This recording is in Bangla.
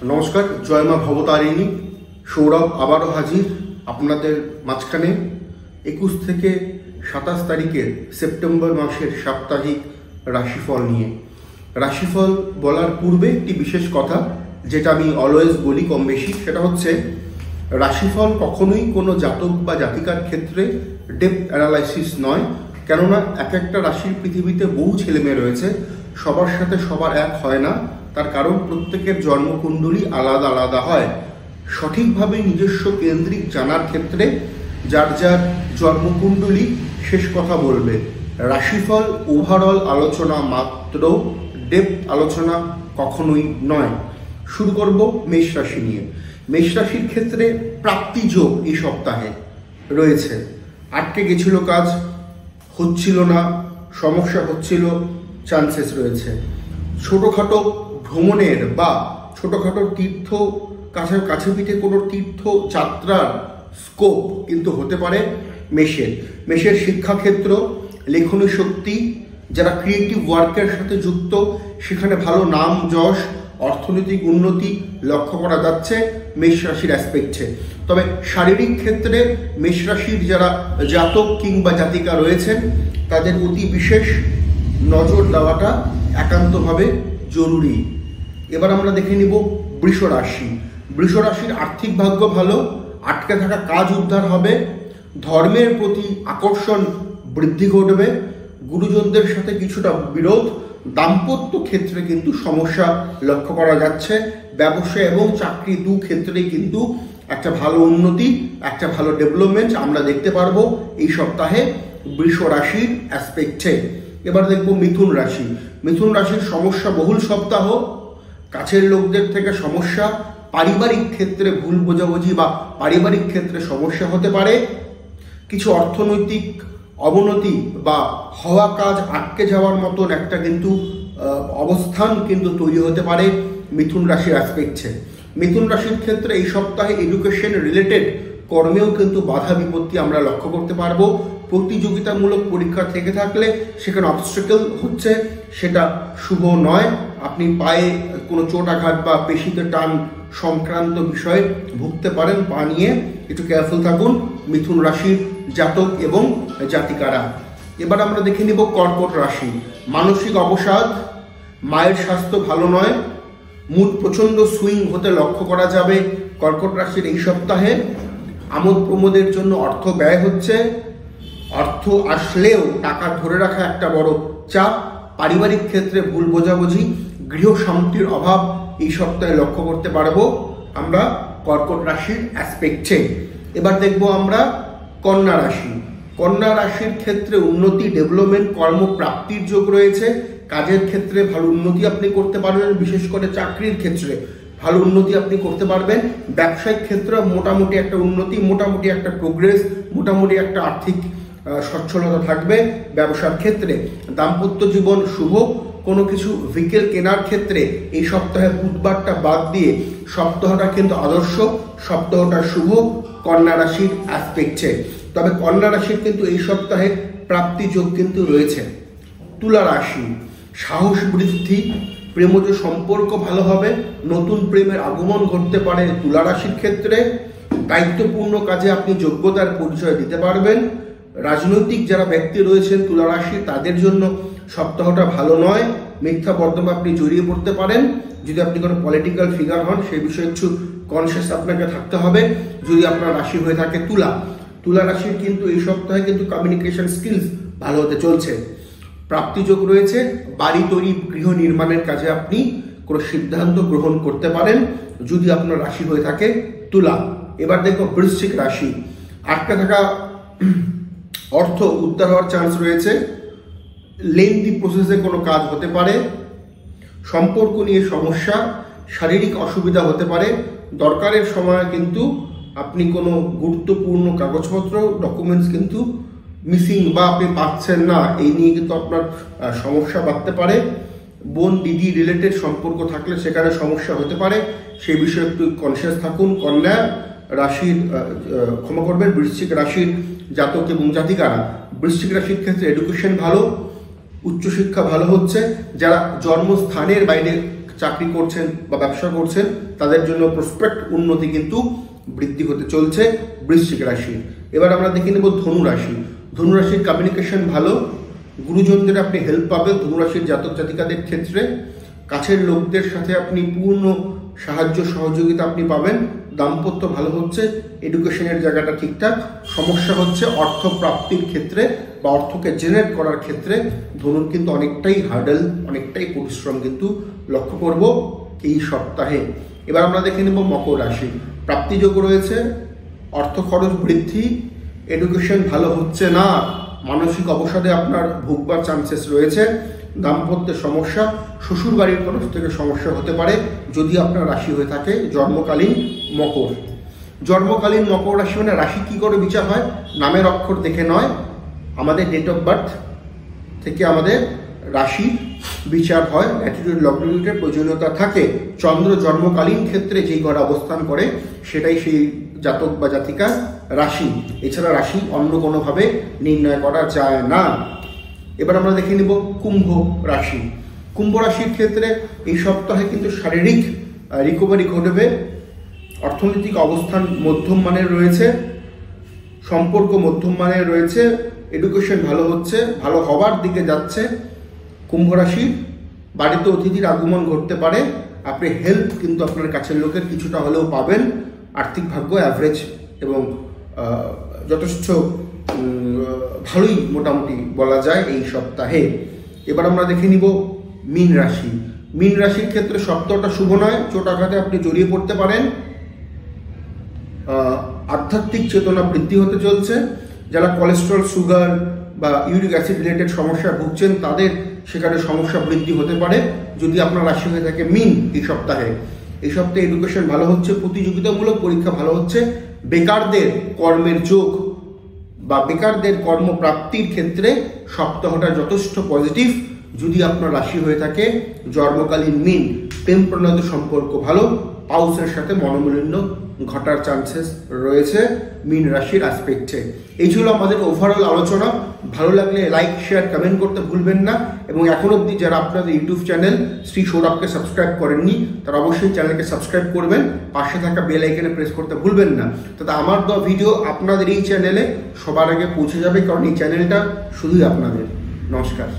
নমস্কার, জয় মা ভবতারিণী। সৌরভ আবারও হাজির আপনাদের মাঝখানে 21 থেকে 27 তারিখের সেপ্টেম্বর মাসের সাপ্তাহিক রাশিফল নিয়ে। রাশিফল বলার পূর্বে একটি বিশেষ কথা যেটা আমি অলওয়েজ বলি কম বেশি, সেটা হচ্ছে রাশিফল কখনোই কোনো জাতক বা জাতিকার ক্ষেত্রে ডেপথ অ্যানালাইসিস নয়। কেননা এক একটা রাশির পৃথিবীতে বহু ছেলেমেয়ে রয়েছে, সবার সাথে সবার এক হয় না। তার কারণ প্রত্যেকের জন্মকুণ্ডলী আলাদা আলাদা হয়। সঠিকভাবে নিজস্ব কেন্দ্রিক জানার ক্ষেত্রে যার যার জন্মকুণ্ডলী শেষ কথা বলবে। রাশিফল ওভারঅল আলোচনা মাত্র, ডেপথ আলোচনা কখনোই নয়। শুরু করব মেষ রাশি নিয়ে। মেষ রাশির ক্ষেত্রে প্রাপ্তি যোগ এই সপ্তাহে রয়েছে। আটকে গেছিল কাজ, হচ্ছিল না, সমস্যা হচ্ছিল, চান্সেস রয়েছে। ছোটোখাটো ভ্রমণের বা ছোটোখাটো তীর্থ কাছে পিঠে কোনো তীর্থ যাত্রার স্কোপ কিন্তু হতে পারে মেষের শিক্ষাক্ষেত্র, লেখনী শক্তি, যারা ক্রিয়েটিভ ওয়ার্কের সাথে যুক্ত সেখানে ভালো নাম যশ, অর্থনৈতিক উন্নতি লক্ষ্য করা যাচ্ছে মেষ রাশির অ্যাসপেক্টে। তবে শারীরিক ক্ষেত্রে মেষ রাশির যারা জাতক কিংবা জাতিকা রয়েছেন তাদের অতি বিশেষ নজর দেওয়াটা একান্তভাবে জরুরি। এবার আমরা দেখে নিব বৃষ রাশি। বৃষ রাশির আর্থিক ভাগ্য ভালো, আটকে থাকা কাজ উদ্ধার হবে, ধর্মের প্রতি আকর্ষণ বৃদ্ধি ঘটবে, গুরুজনদের সাথে কিছুটা বিরোধ, দাম্পত্য ক্ষেত্রে কিন্তু সমস্যা লক্ষ্য করা যাচ্ছে। ব্যবসা এবং চাকরি দু ক্ষেত্রেই কিন্তু একটা ভালো উন্নতি, একটা ভালো ডেভেলপমেন্ট আমরা দেখতে পারবো এই সপ্তাহে বৃষ রাশির অ্যাসপেক্টে। এবার দেখব মিথুন রাশি। মিথুন রাশির সমস্যা বহুল সপ্তাহ, কাছের লোকদের থেকে সমস্যা, পারিবারিক ক্ষেত্রে ভুল বোঝাবুঝি বা পারিবারিক ক্ষেত্রে সমস্যা হতে পারে, কিছু অর্থনৈতিক অবনতি বা হওয়া কাজ আটকে যাওয়ার মতন একটা কিন্তু অবস্থান কিন্তু তৈরি হতে পারে মিথুন রাশির অ্যাসপেক্টে। মিথুন রাশির ক্ষেত্রে এই সপ্তাহে এডুকেশন রিলেটেড কর্মেও কিন্তু বাধা বিপত্তি আমরা লক্ষ্য করতে পারবো। প্রতিযোগিতামূলক পরীক্ষা থেকে থাকলে সেখানে অবস্ট্রাকল হচ্ছে, সেটা শুভ নয়। আপনি পায়ে কোনো চোট আঘাত বা পেশিতে টান সংক্রান্ত বিষয়ে ভুগতে পারেন। পা নিয়ে একটু কেয়ারফুল থাকুন মিথুন রাশির জাতক এবং জাতিকারা। এবার আমরা দেখে নিব কর্কট রাশি। মানসিক অবসাদ, মায়ের স্বাস্থ্য ভালো নয়, মুড প্রচণ্ড সুইং হতে লক্ষ্য করা যাবে কর্কট রাশির এই সপ্তাহে। আমোদ প্রমোদের জন্য অর্থ ব্যয় হচ্ছে, অর্থ আসলেও টাকা ধরে রাখা একটা বড় চাপ। পারিবারিক ক্ষেত্রে ভুল বোঝাবুঝি, গৃহ শান্তির অভাব এই সপ্তাহে লক্ষ্য করতে পারবো আমরা কর্কট রাশির অ্যাসপেক্টে। এবার দেখব আমরা কন্যা রাশি। কন্যা রাশির ক্ষেত্রে উন্নতি, ডেভেলপমেন্ট, কর্মপ্রাপ্তির যোগ রয়েছে। কাজের ক্ষেত্রে ভালো উন্নতি আপনি করতে পারবেন, বিশেষ করে চাকরির ক্ষেত্রে ভালো উন্নতি আপনি করতে পারবেন। ব্যবসায়িক ক্ষেত্রে মোটামুটি একটা উন্নতি, মোটামুটি একটা প্রোগ্রেস, মোটামুটি একটা আর্থিক সচ্ছলতা থাকবে ব্যবসার ক্ষেত্রে। দাম্পত্য জীবন শুভ। কোনো কিছু ভেহিকেল কেনার ক্ষেত্রে এই সপ্তাহে বুধবারটা বাদ দিয়ে সপ্তাহটা কিন্তু আদর্শ, সপ্তাহটা শুভ কন্যা রাশির অ্যাসপেক্টে। তবে কন্যা রাশির কিন্তু এই সপ্তাহে প্রাপ্তি যোগ কিন্তু রয়েছে। তুলা রাশি। সাহস বৃদ্ধি, প্রেমজ সম্পর্ক ভালো হবে, নতুন প্রেমের আগমন ঘটতে পারে তুলা রাশির ক্ষেত্রে। দায়িত্বপূর্ণ কাজে আপনি যোগ্যতার পরিচয় দিতে পারবেন। রাজনৈতিক যারা ব্যক্তি রয়েছেন তুলা রাশি তাদের জন্য সপ্তাহটা ভালো নয়। মিথ্যা বর্তমানে আপনি জড়িয়ে পড়তে পারেন। যদি আপনি কোনো পলিটিক্যাল ফিগার হন সেই বিষয়ে একটু কনসিয়াস আপনাকে থাকতে হবে। যদি আপনার রাশি হয়ে থাকে তুলা রাশির কিন্তু এই সপ্তাহে কিন্তু কমিউনিকেশন স্কিলস ভালো হতে চলছে। প্রাপ্তিযোগ রয়েছে, বাড়ি তৈরি, গৃহ নির্মাণের কাজে আপনি কোনো সিদ্ধান্ত গ্রহণ করতে পারেন যদি আপনার রাশি হয়ে থাকে তুলা। এবার দেখো বৃশ্চিক রাশি। আটকে থাকা অর্থ উদ্ধার হওয়ার চান্স রয়েছে। লেন্দি প্রসেসে কোনো কাজ হতে পারে, সম্পর্ক নিয়ে সমস্যা, শারীরিক অসুবিধা হতে পারে। দরকারের সময় কিন্তু আপনি কোনো গুরুত্বপূর্ণ কাগজপত্র ডকুমেন্টস কিন্তু মিসিং বা আপনি পাচ্ছেন না, এই নিয়ে কিন্তু আপনার সমস্যা বাড়তে পারে। বোন দিদি রিলেটেড সম্পর্ক থাকলে সেখানে সমস্যা হতে পারে, সেই বিষয়ে একটু কনসিয়াস থাকুন কন্যা রাশির বৃশ্চিক রাশির জাতক এবং জাতিকারা। বৃশ্চিক রাশির ক্ষেত্রে এডুকেশন ভালো, উচ্চশিক্ষা ভালো হচ্ছে। যারা জন্মস্থানের বাইরে চাকরি করছেন বা ব্যবসা করছেন তাদের জন্য প্রসপেক্ট উন্নতি কিন্তু বৃদ্ধি হতে চলছে বৃশ্চিক রাশি। এবার আমরা দেখে নেব ধনু রাশি। ধনু রাশির কমিউনিকেশন ভালো, গুরুজনদের আপনি হেল্প পাবেন। ধনু রাশির জাতক জাতিকাদের ক্ষেত্রে কাছের লোকদের সাথে আপনি পূর্ণ সাহায্য সহযোগিতা আপনি পাবেন। দাম্পত্য ভালো হচ্ছে, এডুকেশনের জায়গাটা ঠিকঠাক। সমস্যা হচ্ছে অর্থ প্রাপ্তির ক্ষেত্রে বা অর্থকে জেনারেট করার ক্ষেত্রে ধনুর কিন্তু অনেকটাই হার্ডেল, অনেকটাই পরিশ্রম কিন্তু লক্ষ্য করব এই সপ্তাহে। এবার আমরা দেখে নেব মকর রাশি। প্রাপ্তিযোগ রয়েছে, অর্থ খরচ বৃদ্ধি, এডুকেশন ভালো হচ্ছে না, মানসিক অবসাদে আপনার ভুগবার চান্সেস রয়েছে। দাম্পত্যের সমস্যা, শ্বশুর বাড়ির তরফ থেকে সমস্যা হতে পারে যদি আপনার রাশি হয়ে থাকে জন্মকালীন মকর। জন্মকালীন মকর রাশি মানে রাশি কি করে বিচার হয়? নামের অক্ষর দেখে নয়, আমাদের ডেট অফ বার্থ থেকে আমাদের রাশি বিচার হয়। ল্যাটিটিউড লংটিটিউডের প্রয়োজনীয়তা থাকে। চন্দ্র জন্মকালীন ক্ষেত্রে যেই ঘরে অবস্থান করে সেটাই সেই জাতক বা জাতিকার রাশি। এছাড়া রাশি অন্য কোনোভাবে নির্ণয় করা যায় না। এবার আমরা দেখে নেব কুম্ভ রাশি। কুম্ভ রাশির ক্ষেত্রে এই সপ্তাহে কিন্তু শারীরিক রিকভারি ঘটবে। অর্থনৈতিক অবস্থান মধ্যম মানের রয়েছে, সম্পর্ক মধ্যম মানের রয়েছে, এডুকেশন ভালো হচ্ছে, ভালো হবার দিকে যাচ্ছে। কুম্ভ রাশির বাড়িতে অতিথির আগমন ঘটতে পারে। আপনি হেল্প কিন্তু আপনার কাছের লোকের কিছুটা হলেও পাবেন। আর্থিক ভাগ্য অ্যাভারেজ এবং যথেষ্ট ভালোই মোটামুটি বলা যায় এই সপ্তাহে। এবার আমরা দেখে নিব মীন রাশি। মীন রাশির ক্ষেত্রে সপ্তাহটা শুভ নয়, চোট আঘাতে আপনি জড়িয়ে পড়তে পারেন। আধ্যাত্মিক চেতনা বৃদ্ধি হতে চলছে। যারা কোলেস্ট্রল, সুগার বা ইউরিক অ্যাসিড রিলেটেড সমস্যা ভুগছেন তাদের সেখানে সমস্যা বৃদ্ধি হতে পারে যদি আপনার রাশি হয়ে থাকে মীন। এই সপ্তাহে এডুকেশন ভালো হচ্ছে, প্রতিযোগিতামূলক পরীক্ষা ভালো হচ্ছে। বেকারদের কর্মের যোগ বা বেকারদের কর্মপ্রাপ্তির ক্ষেত্রে সপ্তাহটা যথেষ্ট পজিটিভ যদি আপনার রাশি হয়ে থাকে জন্মকালীন মীন। প্রেম প্রণোদিত সম্পর্ক ভালো, পাউসের সাথে মনোমালিন্য ঘটার চান্সেস রয়েছে মীন রাশির অ্যাসপেক্টে। এই ছিল আমাদের ওভারঅল আলোচনা। ভালো লাগলে লাইক, শেয়ার, কমেন্ট করতে ভুলবেন না। এবং এখন অবধি যারা আপনাদের ইউটিউব চ্যানেল শ্রী সৌরভকে সাবস্ক্রাইব করেননি তারা অবশ্যই চ্যানেলকে সাবস্ক্রাইব করবেন, পাশে থাকা বেল আইকনে প্রেস করতে ভুলবেন না। তাতে আমার দেওয়া ভিডিও আপনাদের এই চ্যানেলে সবার আগে পৌঁছে যাবে, কারণ এই চ্যানেলটা শুধুই আপনাদের। নমস্কার।